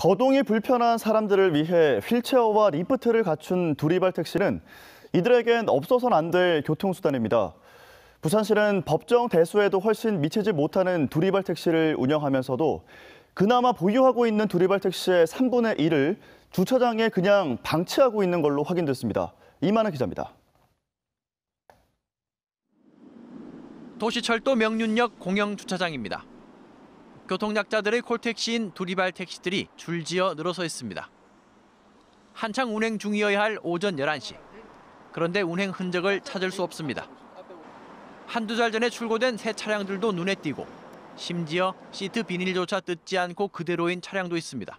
거동이 불편한 사람들을 위해 휠체어와 리프트를 갖춘 두리발 택시는 이들에겐 없어서는 안 될 교통수단입니다. 부산시는 법정 대수에도 훨씬 미치지 못하는 두리발 택시를 운영하면서도 그나마 보유하고 있는 두리발 택시의 3분의 1을 주차장에 그냥 방치하고 있는 걸로 확인됐습니다. 이만희 기자입니다. 도시철도 명륜역 공영주차장입니다. 교통약자들의 콜택시인 두리발 택시들이 줄지어 늘어서 있습니다. 한창 운행 중이어야 할 오전 11시. 그런데 운행 흔적을 찾을 수 없습니다. 한두 달 전에 출고된 새 차량들도 눈에 띄고 심지어 시트 비닐조차 뜯지 않고 그대로인 차량도 있습니다.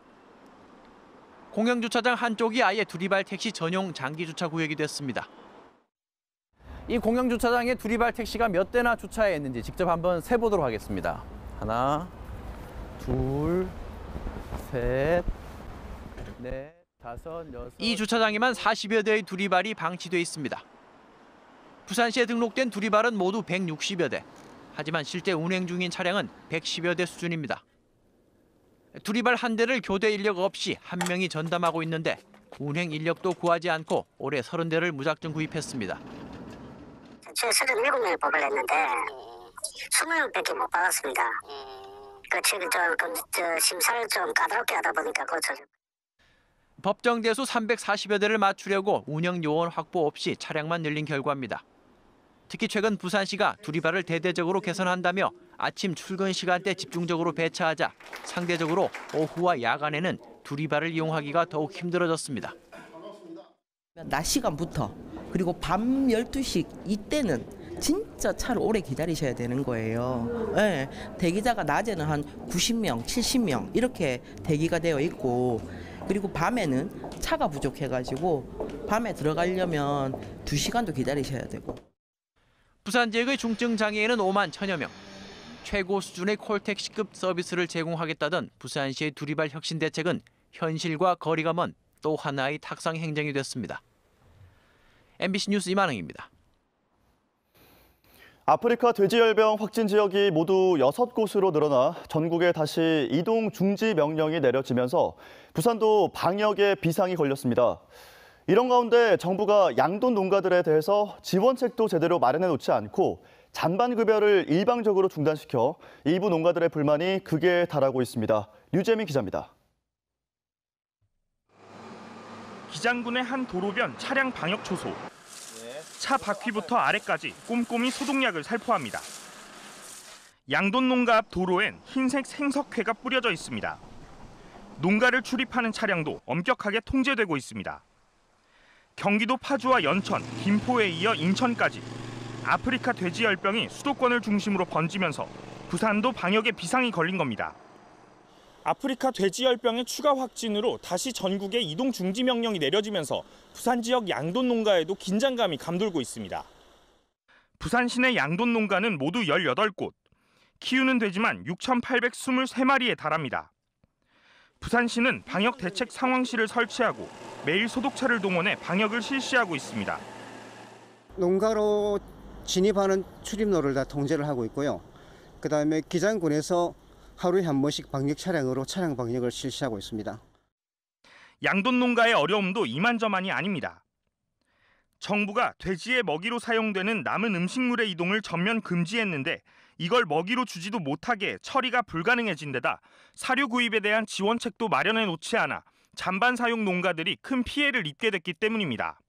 공영주차장 한쪽이 아예 두리발 택시 전용 장기주차 구역이 됐습니다. 이 공영주차장에 두리발 택시가 몇 대나 주차해 있는지 직접 한번 세보도록 하겠습니다. 하나, 둘, 셋, 넷, 다섯, 여섯. 이 주차장에만 40여 대의 두리발이 방치돼 있습니다. 부산시에 등록된 두리발은 모두 160여 대. 하지만 실제 운행 중인 차량은 110여 대 수준입니다. 두리발 한 대를 교대 인력 없이 한 명이 전담하고 있는데 운행 인력도 구하지 않고 올해 30대를 무작정 구입했습니다. 저 37명을 뽑으려 했는데 20명밖에 못 받았습니다. 지금 심사를 좀 까다롭게 하다 보니까 법정 대수 340여 대를 맞추려고 운영 요원 확보 없이 차량만 늘린 결과입니다. 특히 최근 부산시가 두리발을 대대적으로 개선한다며 아침 출근 시간대 집중적으로 배차하자 상대적으로 오후와 야간에는 두리발을 이용하기가 더욱 힘들어졌습니다. 낮 시간부터 그리고 밤 12시 이때는 진짜 차를 오래 기다리셔야 되는 거예요. 네, 대기자가 낮에는 한 90명, 70명 이렇게 대기가 되어 있고 그리고 밤에는 차가 부족해가지고 밤에 들어가려면 2시간도 기다리셔야 되고. 부산 지역의 중증 장애인은 5만 1천여 명. 최고 수준의 콜택시급 서비스를 제공하겠다던 부산시의 두리발 혁신 대책은 현실과 거리가 먼 또 하나의 탁상 행정이 됐습니다. MBC 뉴스 이만흥입니다. 아프리카 돼지열병 확진 지역이 모두 6곳으로 늘어나 전국에 다시 이동 중지 명령이 내려지면서 부산도 방역에 비상이 걸렸습니다. 이런 가운데 정부가 양돈 농가들에 대해서 지원책도 제대로 마련해 놓지 않고 잔반 급여를 일방적으로 중단시켜 일부 농가들의 불만이 극에 달하고 있습니다. 류재민 기자입니다. 기장군의 한 도로변 차량 방역 초소. 차 바퀴부터 아래까지 꼼꼼히 소독약을 살포합니다. 양돈 농가 앞 도로엔 흰색 생석회가 뿌려져 있습니다. 농가를 출입하는 차량도 엄격하게 통제되고 있습니다. 경기도 파주와 연천, 김포에 이어 인천까지 아프리카 돼지열병이 수도권을 중심으로 번지면서 부산도 방역에 비상이 걸린 겁니다. 아프리카 돼지열병의 추가 확진으로 다시 전국에 이동 중지 명령이 내려지면서 부산 지역 양돈 농가에도 긴장감이 감돌고 있습니다. 부산 시내 양돈 농가는 모두 18곳. 키우는 돼지만 6,823마리에 달합니다. 부산시는 방역 대책 상황실을 설치하고 매일 소독차를 동원해 방역을 실시하고 있습니다. 농가로 진입하는 출입로를 다 통제를 하고 있고요. 그다음에 기장군에서 하루에 한 번씩 방역 차량으로 차량 방역을 실시하고 있습니다. 양돈 농가의 어려움도 이만저만이 아닙니다. 정부가 돼지의 먹이로 사용되는 남은 음식물의 이동을 전면 금지했는데 이걸 먹이로 주지도 못하게 처리가 불가능해진 데다 사료 구입에 대한 지원책도 마련해 놓지 않아 잔반 사용 농가들이 큰 피해를 입게 됐기 때문입니다.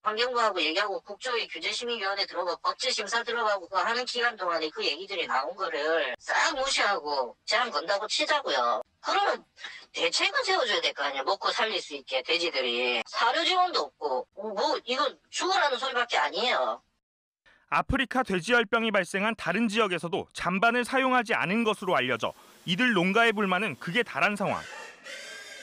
환경부하고 얘기하고 국조의 규제심의위원회 들어가고 법제심사 들어가고 그 하는 기간 동안에 그 얘기들이 나온 거를 싹 무시하고 제한 건다고 치자고요. 그러면 대책은 세워줘야 될 거 아니에요. 먹고 살릴 수 있게 돼지들이. 사료 지원도 없고 이건 죽으라는 소리밖에 아니에요. 아프리카 돼지열병이 발생한 다른 지역에서도 잔반을 사용하지 않은 것으로 알려져 이들 농가의 불만은 극에 달한 상황.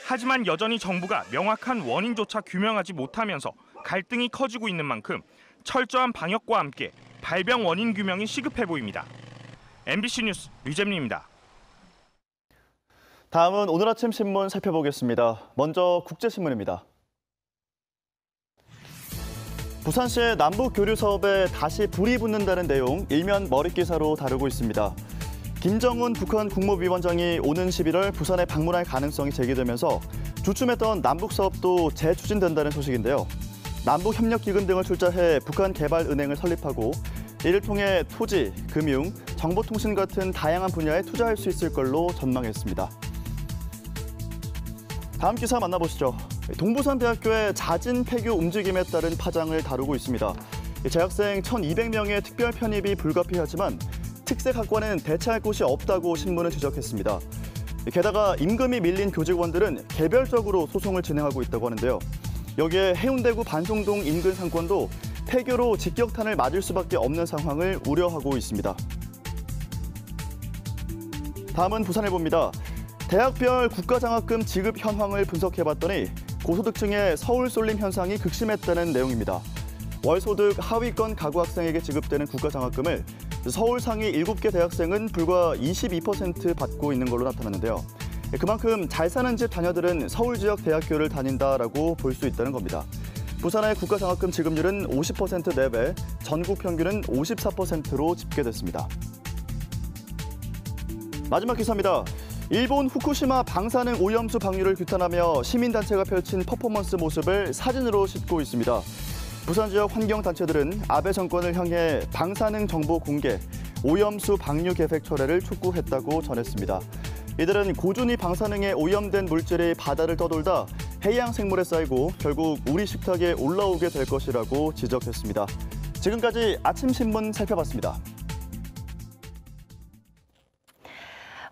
하지만 여전히 정부가 명확한 원인조차 규명하지 못하면서 갈등이 커지고 있는 만큼 철저한 방역과 함께 발병 원인 규명이 시급해 보입니다. MBC 뉴스 류재민입니다. 다음은 오늘 아침 신문 살펴보겠습니다. 먼저 국제신문입니다. 부산시의 남북 교류 사업에 다시 불이 붙는다는 내용 일면 머릿기사로 다루고 있습니다. 김정은 북한 국무위원장이 오는 11월 부산에 방문할 가능성이 제기되면서 주춤했던 남북 사업도 재추진된다는 소식인데요. 남북협력기금 등을 출자해 북한개발은행을 설립하고 이를 통해 토지, 금융, 정보통신 같은 다양한 분야에 투자할 수 있을 걸로 전망했습니다. 다음 기사 만나보시죠. 동부산대학교의 자진 폐교 움직임에 따른 파장을 다루고 있습니다. 재학생 1,200명의 특별 편입이 불가피하지만 특색학과는 대체할 곳이 없다고 신문은 지적했습니다. 게다가 임금이 밀린 교직원들은 개별적으로 소송을 진행하고 있다고 하는데요. 여기에 해운대구 반송동 인근 상권도 폐교로 직격탄을 맞을 수밖에 없는 상황을 우려하고 있습니다. 다음은 부산일보입니다. 대학별 국가장학금 지급 현황을 분석해봤더니 고소득층의 서울 쏠림 현상이 극심했다는 내용입니다. 월소득 하위권 가구 학생에게 지급되는 국가장학금을 서울 상위 7개 대학생은 불과 22% 받고 있는 걸로 나타났는데요. 그만큼 잘 사는 집 자녀들은 서울 지역 대학교를 다닌다라고 볼 수 있다는 겁니다. 부산의 국가장학금 지급률은 50% 내외, 전국 평균은 54%로 집계됐습니다. 마지막 기사입니다. 일본 후쿠시마 방사능 오염수 방류를 규탄하며 시민단체가 펼친 퍼포먼스 모습을 사진으로 싣고 있습니다. 부산 지역 환경단체들은 아베 정권을 향해 방사능 정보 공개, 오염수 방류 계획 철회를 촉구했다고 전했습니다. 이들은 고준위 방사능에 오염된 물질이 바다를 떠돌다 해양 생물에 쌓이고 결국 우리 식탁에 올라오게 될 것이라고 지적했습니다. 지금까지 아침 신문 살펴봤습니다.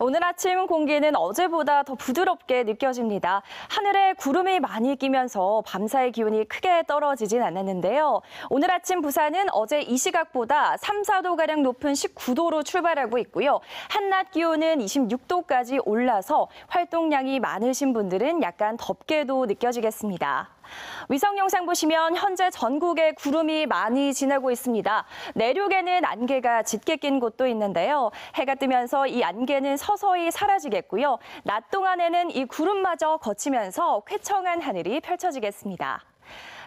오늘 아침 공기는 어제보다 더 부드럽게 느껴집니다. 하늘에 구름이 많이 끼면서 밤사이 기온이 크게 떨어지진 않았는데요. 오늘 아침 부산은 어제 이 시각보다 3, 4도가량 높은 19도로 출발하고 있고요. 한낮 기온은 26도까지 올라서 활동량이 많으신 분들은 약간 덥게도 느껴지겠습니다. 위성 영상 보시면 현재 전국에 구름이 많이 지나고 있습니다. 내륙에는 안개가 짙게 낀 곳도 있는데요. 해가 뜨면서 이 안개는 서서히 사라지겠고요. 낮 동안에는 이 구름마저 걷히면서 쾌청한 하늘이 펼쳐지겠습니다.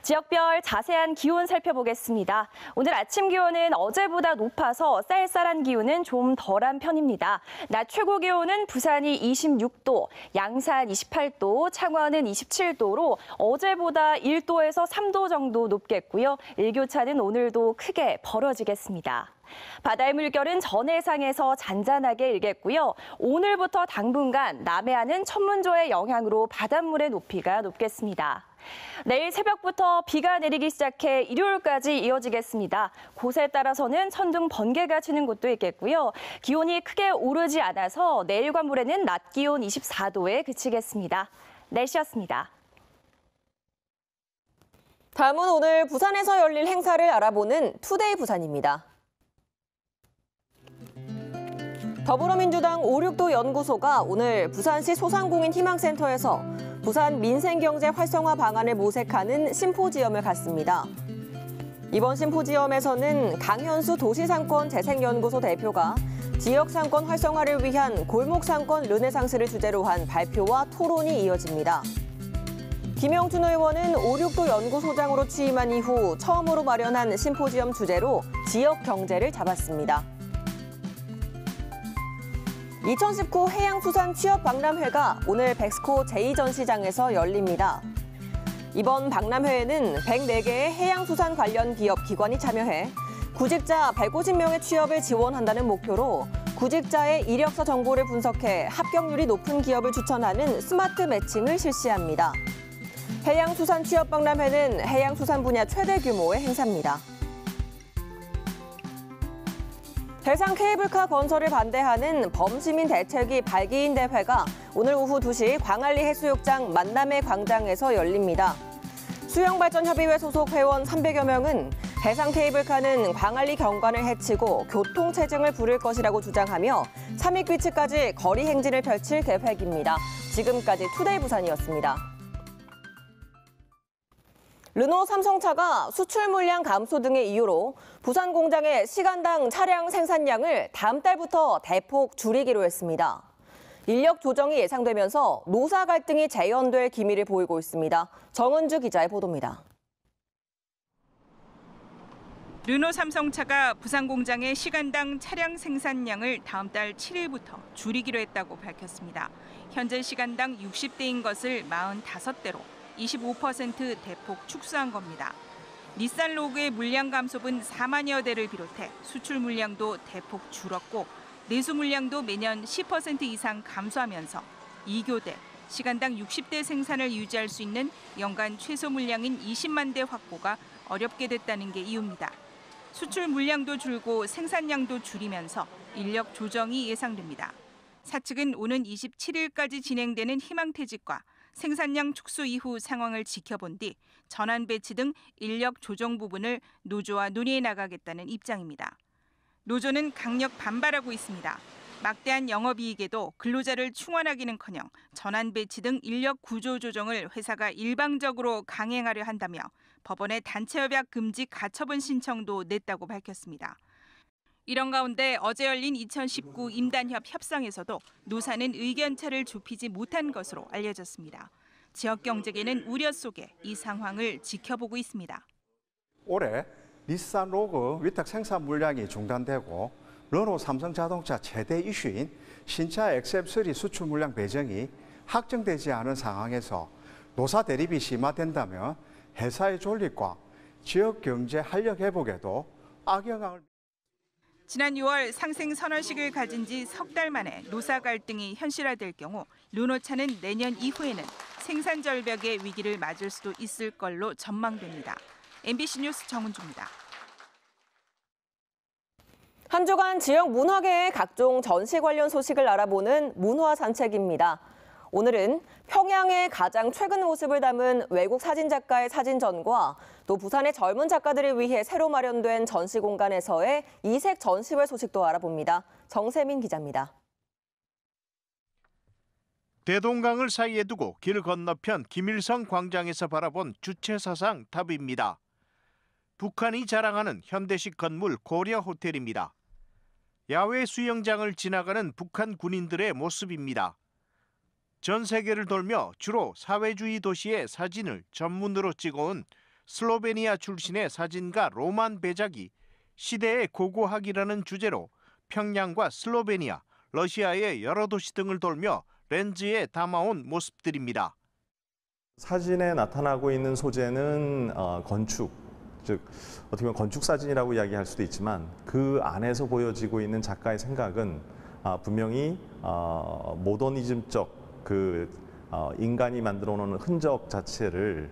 지역별 자세한 기온 살펴보겠습니다. 오늘 아침 기온은 어제보다 높아서 쌀쌀한 기온은 좀 덜한 편입니다. 낮 최고 기온은 부산이 26도, 양산 28도, 창원은 27도로 어제보다 1도에서 3도 정도 높겠고요. 일교차는 오늘도 크게 벌어지겠습니다. 바다의 물결은 전해상에서 잔잔하게 일겠고요. 오늘부터 당분간 남해안은 천문조의 영향으로 바닷물의 높이가 높겠습니다. 내일 새벽부터 비가 내리기 시작해 일요일까지 이어지겠습니다. 곳에 따라서는 천둥 번개가 치는 곳도 있겠고요. 기온이 크게 오르지 않아서 내일과 모레는 낮 기온 24도에 그치겠습니다. 날씨였습니다. 다음은 오늘 부산에서 열릴 행사를 알아보는 투데이 부산입니다. 더불어민주당 5.6도 연구소가 오늘 부산시 소상공인 희망센터에서 부산 민생경제 활성화 방안을 모색하는 심포지엄을 갖습니다. 이번 심포지엄에서는 강현수 도시상권 재생연구소 대표가 지역상권 활성화를 위한 골목상권 르네상스를 주제로 한 발표와 토론이 이어집니다. 김영준 의원은 5.6도 연구소장으로 취임한 이후 처음으로 마련한 심포지엄 주제로 지역 경제를 잡았습니다. 2019 해양수산 취업박람회가 오늘 백스코 제2전시장에서 열립니다. 이번 박람회에는 104개의 해양수산 관련 기업 기관이 참여해 구직자 150명의 취업을 지원한다는 목표로 구직자의 이력서 정보를 분석해 합격률이 높은 기업을 추천하는 스마트 매칭을 실시합니다. 해양수산 취업박람회는 해양수산 분야 최대 규모의 행사입니다. 대상 케이블카 건설을 반대하는 범시민 대책위 발기인 대회가 오늘 오후 2시 광안리 해수욕장 만남의 광장에서 열립니다. 수영발전협의회 소속 회원 300여 명은 대상 케이블카는 광안리 경관을 해치고 교통체증을 부를 것이라고 주장하며 삼익귀치까지 거리 행진을 펼칠 계획입니다. 지금까지 투데이 부산이었습니다. 르노 삼성차가 수출 물량 감소 등의 이유로 부산 공장의 시간당 차량 생산량을 다음 달부터 대폭 줄이기로 했습니다. 인력 조정이 예상되면서 노사 갈등이 재현될 기미를 보이고 있습니다. 정은주 기자의 보도입니다. 르노 삼성차가 부산 공장의 시간당 차량 생산량을 다음 달 7일부터 줄이기로 했다고 밝혔습니다. 현재 시간당 60대인 것을 45대로 25% 대폭 축소한 겁니다. 닛산 로그의 물량 감소분 4만여 대를 비롯해 수출 물량도 대폭 줄었고 내수 물량도 매년 10% 이상 감소하면서 2교대, 시간당 60대 생산을 유지할 수 있는 연간 최소 물량인 20만 대 확보가 어렵게 됐다는 게 이유입니다. 수출 물량도 줄고 생산량도 줄이면서 인력 조정이 예상됩니다. 사측은 오는 27일까지 진행되는 희망퇴직과 생산량 축소 이후 상황을 지켜본 뒤 전환 배치 등 인력 조정 부분을 노조와 논의해 나가겠다는 입장입니다. 노조는 강력 반발하고 있습니다. 막대한 영업이익에도 근로자를 충원하기는커녕 전환 배치 등 인력 구조 조정을 회사가 일방적으로 강행하려 한다며 법원에 단체협약 금지 가처분 신청도 냈다고 밝혔습니다. 이런 가운데 어제 열린 2019 임단협 협상에서도 노사는 의견차를 좁히지 못한 것으로 알려졌습니다. 지역 경제계는 우려 속에 이 상황을 지켜보고 있습니다. 올해 닛산 로그 위탁 생산 물량이 중단되고 르노 삼성자동차 최대 이슈인 신차 XM3 수출 물량 배정이 확정되지 않은 상황에서 노사 대립이 심화된다면 회사의 존립과 지역 경제 활력 회복에도 악영향을. 지난 6월 상생 선언식을 가진 지 석 달 만에 노사 갈등이 현실화될 경우 르노차는 내년 이후에는 생산 절벽의 위기를 맞을 수도 있을 걸로 전망됩니다. MBC 뉴스 정은주입니다. 한 주간 지역 문화계의 각종 전시 관련 소식을 알아보는 문화 산책입니다. 오늘은 평양의 가장 최근 모습을 담은 외국 사진 작가의 사진전과 또 부산의 젊은 작가들을 위해 새로 마련된 전시 공간에서의 이색 전시회 소식도 알아봅니다. 정세민 기자입니다. 대동강을 사이에 두고 길 건너편 김일성 광장에서 바라본 주체사상 탑입니다. 북한이 자랑하는 현대식 건물 고려 호텔입니다. 야외 수영장을 지나가는 북한 군인들의 모습입니다. 전 세계를 돌며 주로 사회주의 도시의 사진을 전문으로 찍어온 슬로베니아 출신의 사진가 로만 베작이 시대의 고고학이라는 주제로 평양과 슬로베니아, 러시아의 여러 도시 등을 돌며 렌즈에 담아온 모습들입니다. 사진에 나타나고 있는 소재는 건축, 즉 어떻게 보면 건축 사진이라고 이야기할 수도 있지만 그 안에서 보여지고 있는 작가의 생각은 분명히 모더니즘적 인간이 만들어 놓은 흔적 자체를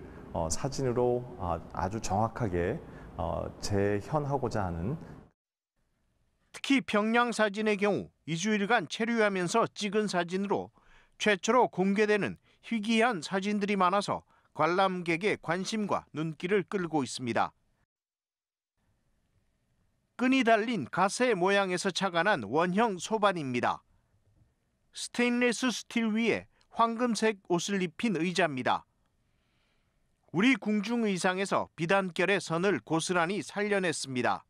사진으로 아주 정확하게 재현하고자 하는. 특히 평양 사진의 경우 2주일간 체류하면서 찍은 사진으로 최초로 공개되는 희귀한 사진들이 많아서 관람객의 관심과 눈길을 끌고 있습니다. 끈이 달린 가세 모양에서 착안한 원형 소반입니다. 스테인리스 스틸 위에 황금색 옷을 입힌 의자입니다. 우리 궁중 의상에서 비단결의 선을 고스란히 살려냈습니다.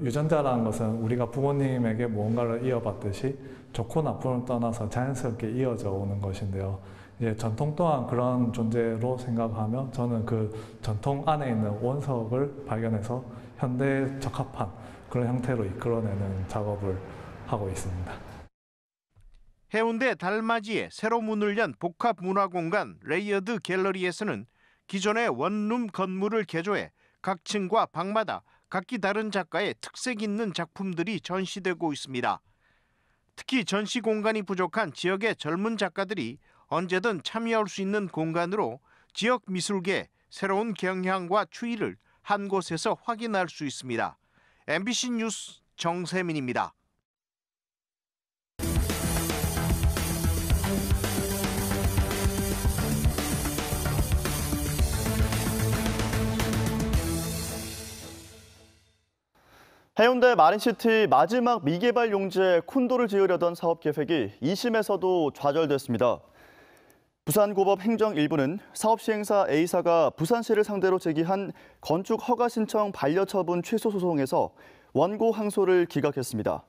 유전자라는 것은 우리가 부모님에게 무언가를 이어받듯이 좋고 나쁨을 떠나서 자연스럽게 이어져 오는 것인데요. 이제 전통 또한 그런 존재로 생각하며 저는 그 전통 안에 있는 원석을 발견해서 현대에 적합한 그런 형태로 이끌어내는 작업을 하고 있습니다. 해운대 달맞이에 새로 문을 연 복합문화공간 레이어드 갤러리에서는 기존의 원룸 건물을 개조해 각 층과 방마다 각기 다른 작가의 특색 있는 작품들이 전시되고 있습니다. 특히 전시 공간이 부족한 지역의 젊은 작가들이 언제든 참여할 수 있는 공간으로 지역 미술계의 새로운 경향과 추이를 한 곳에서 확인할 수 있습니다. MBC 뉴스 정세민입니다. 해운대 마린시티 마지막 미개발 용지에 콘도를 지으려던 사업 계획이 2심에서도 좌절됐습니다. 부산고법 행정 1부는 사업 시행사 A사가 부산시를 상대로 제기한 건축 허가 신청 반려처분 취소 소송에서 원고 항소를 기각했습니다.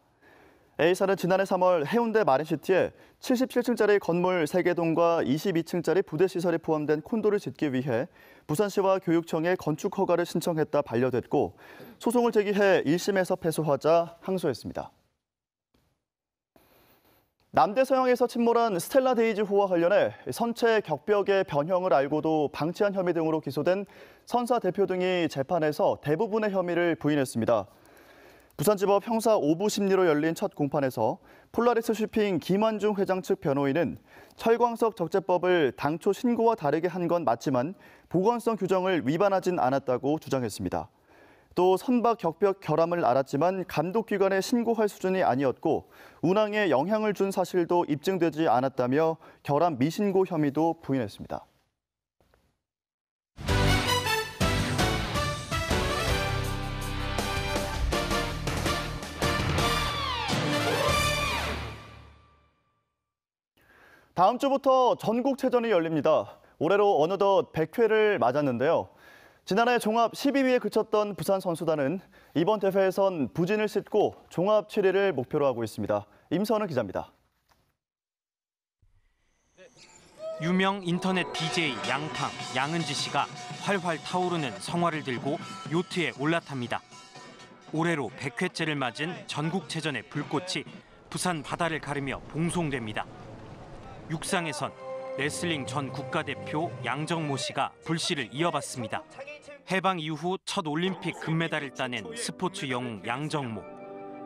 A사는 지난해 3월 해운대 마린시티에 77층짜리 건물 3개 동과 22층짜리 부대시설이 포함된 콘도를 짓기 위해 부산시와 교육청에 건축 허가를 신청했다 반려됐고 소송을 제기해 1심에서 패소하자 항소했습니다. 남대서양에서 침몰한 스텔라 데이지호와 관련해 선체 격벽의 변형을 알고도 방치한 혐의 등으로 기소된 선사 대표 등이 재판에서 대부분의 혐의를 부인했습니다. 부산지법 형사 5부 심리로 열린 첫 공판에서 폴라리스 쇼핑 김환중 회장 측 변호인은 철광석 적재법을 당초 신고와 다르게 한 건 맞지만 보건성 규정을 위반하진 않았다고 주장했습니다. 또 선박 격벽 결함을 알았지만 감독기관에 신고할 수준이 아니었고 운항에 영향을 준 사실도 입증되지 않았다며 결함 미신고 혐의도 부인했습니다. 다음 주부터 전국체전이 열립니다. 올해로 어느덧 100회를 맞았는데요. 지난해 종합 12위에 그쳤던 부산 선수단은 이번 대회에선 부진을 싣고 종합 7위를 목표로 하고 있습니다. 임선우 기자입니다. 유명 인터넷 BJ 양팡, 양은지 씨가 활활 타오르는 성화를 들고 요트에 올라탑니다. 올해로 100회째를 맞은 전국체전의 불꽃이 부산 바다를 가르며 봉송됩니다. 육상에선 레슬링 전 국가대표 양정모 씨가 불씨를 이어받습니다. 해방 이후 첫 올림픽 금메달을 따낸 스포츠 영웅 양정모.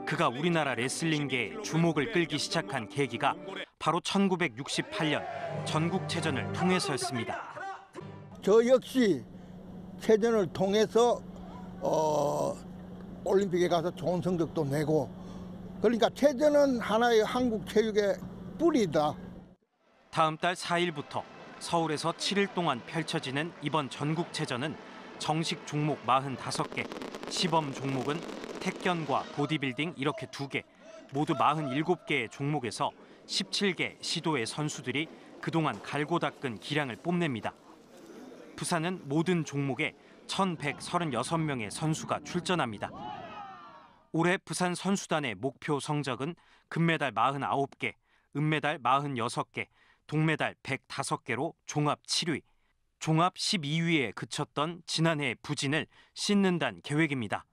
그가 우리나라 레슬링계에 주목을 끌기 시작한 계기가 바로 1968년 전국체전을 통해서였습니다. 저 역시 체전을 통해서 올림픽에 가서 좋은 성적도 내고, 그러니까 체전은 하나의 한국 체육의 뿌리다. 다음 달 4일부터 서울에서 7일 동안 펼쳐지는 이번 전국체전은 정식 종목 45개, 시범 종목은 태권과 보디빌딩 이렇게 2개, 모두 47개의 종목에서 17개 시도의 선수들이 그동안 갈고 닦은 기량을 뽐냅니다. 부산은 모든 종목에 1,136명의 선수가 출전합니다. 올해 부산 선수단의 목표 성적은 금메달 49개, 은메달 46개, 동메달 105개로 종합 7위, 종합 12위에 그쳤던 지난해의 부진을 씻는다는 계획입니다.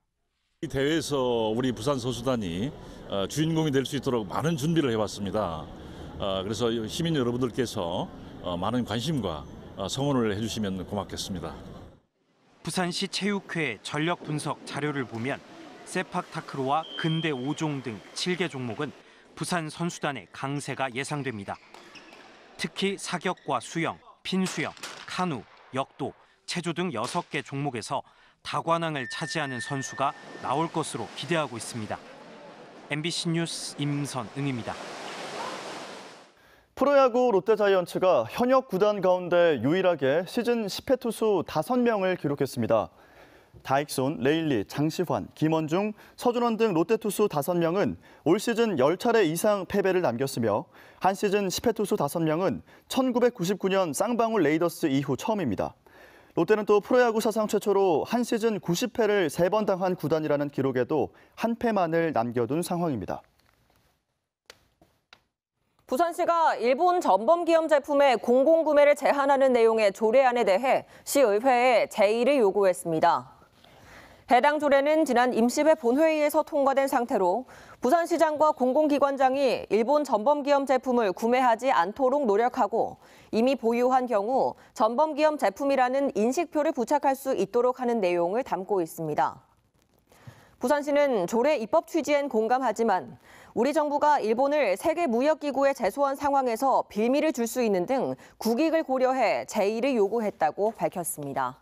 이 대회에서 우리 부산 선수단이 주인공이 될 수 있도록 많은 준비를 해왔습니다. 그래서 시민 여러분들께서 많은 관심과 성원을 해주시면 고맙겠습니다. 부산시 체육회 전력 분석 자료를 보면 세팍타크로와 근대 5종 등 7개 종목은 부산 선수단의 강세가 예상됩니다. 특히 사격과 수영, 핀수영, 카누, 역도, 체조 등 6개 종목에서 다관왕을 차지하는 선수가 나올 것으로 기대하고 있습니다. MBC 뉴스 임선응입니다. 프로야구 롯데자이언츠가 현역 구단 가운데 유일하게 시즌 10회 투수 5명을 기록했습니다. 다익손, 레일리, 장시환, 김원중, 서준원 등 롯데 투수 5명은 올 시즌 10차례 이상 패배를 남겼으며 한 시즌 10회 투수 5명은 1999년 쌍방울 레이더스 이후 처음입니다. 롯데는 또 프로야구 사상 최초로 한 시즌 90패를 3번 당한 구단이라는 기록에도 한 패만을 남겨둔 상황입니다. 부산시가 일본 전범기업 제품의 공공구매를 제한하는 내용의 조례안에 대해 시의회에 제의를 요구했습니다. 해당 조례는 지난 임시회 본회의에서 통과된 상태로 부산시장과 공공기관장이 일본 전범기업 제품을 구매하지 않도록 노력하고 이미 보유한 경우 전범기업 제품이라는 인식표를 부착할 수 있도록 하는 내용을 담고 있습니다. 부산시는 조례 입법 취지엔 공감하지만 우리 정부가 일본을 세계무역기구에 제소한 상황에서 빌미를 줄 수 있는 등 국익을 고려해 제의를 요구했다고 밝혔습니다.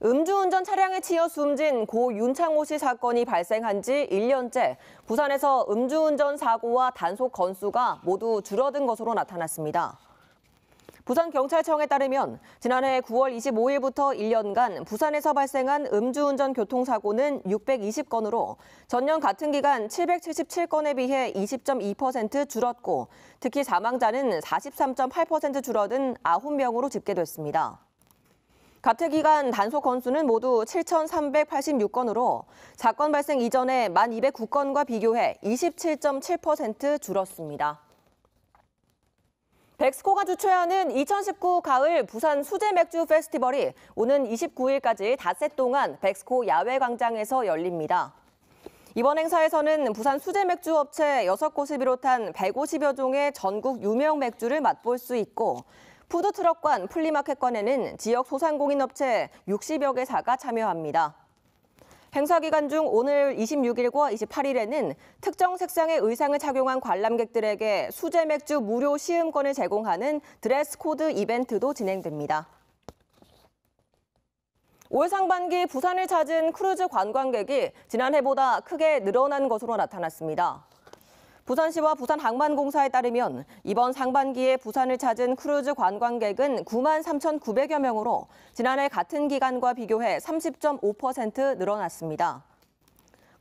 음주운전 차량에 치여 숨진 고 윤창호 씨 사건이 발생한 지 1년째 부산에서 음주운전 사고와 단속 건수가 모두 줄어든 것으로 나타났습니다. 부산경찰청에 따르면 지난해 9월 25일부터 1년간 부산에서 발생한 음주운전 교통사고는 620건으로 전년 같은 기간 777건에 비해 20.2% 줄었고 특히 사망자는 43.8% 줄어든 9명으로 집계됐습니다. 가택기관 단속 건수는 모두 7,386건으로 사건 발생 이전에 1,209건과 비교해 27.7% 줄었습니다. 백스코가 주최하는 2019 가을 부산 수제 맥주 페스티벌이 오는 29일까지 닷새 동안 백스코 야외 광장에서 열립니다. 이번 행사에서는 부산 수제 맥주 업체 6곳을 비롯한 150여 종의 전국 유명 맥주를 맛볼 수 있고 푸드트럭관, 플리마켓관에는 지역 소상공인 업체 60여 개사가 참여합니다. 행사 기간 중 오늘 26일과 28일에는 특정 색상의 의상을 착용한 관람객들에게 수제 맥주 무료 시음권을 제공하는 드레스 코드 이벤트도 진행됩니다. 올 상반기 부산을 찾은 크루즈 관광객이 지난해보다 크게 늘어난 것으로 나타났습니다. 부산시와 부산항만공사에 따르면 이번 상반기에 부산을 찾은 크루즈 관광객은 9만 3,900여 명으로 지난해 같은 기간과 비교해 30.5% 늘어났습니다.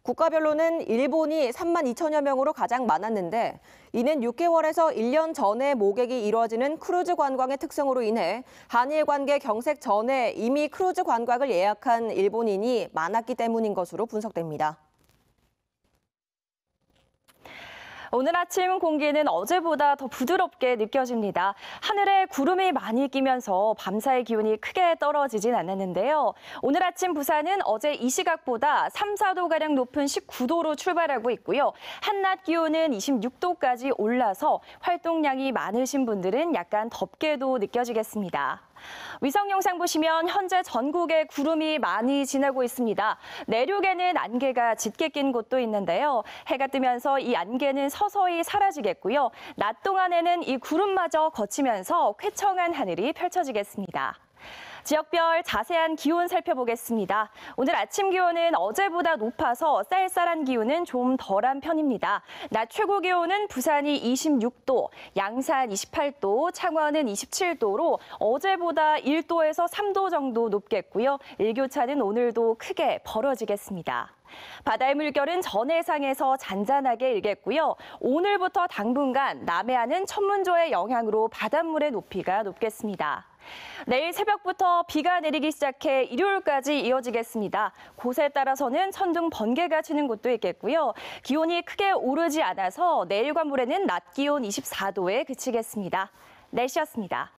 국가별로는 일본이 3만 2천여 명으로 가장 많았는데 이는 6개월에서 1년 전에 모객이 이루어지는 크루즈 관광의 특성으로 인해 한일 관계 경색 전에 이미 크루즈 관광을 예약한 일본인이 많았기 때문인 것으로 분석됩니다. 오늘 아침 공기는 어제보다 더 부드럽게 느껴집니다. 하늘에 구름이 많이 끼면서 밤사이 기온이 크게 떨어지진 않았는데요. 오늘 아침 부산은 어제 이 시각보다 3, 4도가량 높은 19도로 출발하고 있고요. 한낮 기온은 26도까지 올라서 활동량이 많으신 분들은 약간 덥게도 느껴지겠습니다. 위성 영상 보시면 현재 전국에 구름이 많이 지나고 있습니다. 내륙에는 안개가 짙게 낀 곳도 있는데요. 해가 뜨면서 이 안개는 서서히 사라지겠고요. 낮 동안에는 이 구름마저 거치면서 쾌청한 하늘이 펼쳐지겠습니다. 지역별 자세한 기온 살펴보겠습니다. 오늘 아침 기온은 어제보다 높아서 쌀쌀한 기온은 좀 덜한 편입니다. 낮 최고 기온은 부산이 26도, 양산 28도, 창원은 27도로 어제보다 1도에서 3도 정도 높겠고요. 일교차는 오늘도 크게 벌어지겠습니다. 바다의 물결은 전해상에서 잔잔하게 일겠고요. 오늘부터 당분간 남해안은 천문조의 영향으로 바닷물의 높이가 높겠습니다. 내일 새벽부터 비가 내리기 시작해 일요일까지 이어지겠습니다. 곳에 따라서는 천둥 번개가 치는 곳도 있겠고요. 기온이 크게 오르지 않아서 내일과 모레는 낮 기온 24도에 그치겠습니다. 날씨였습니다.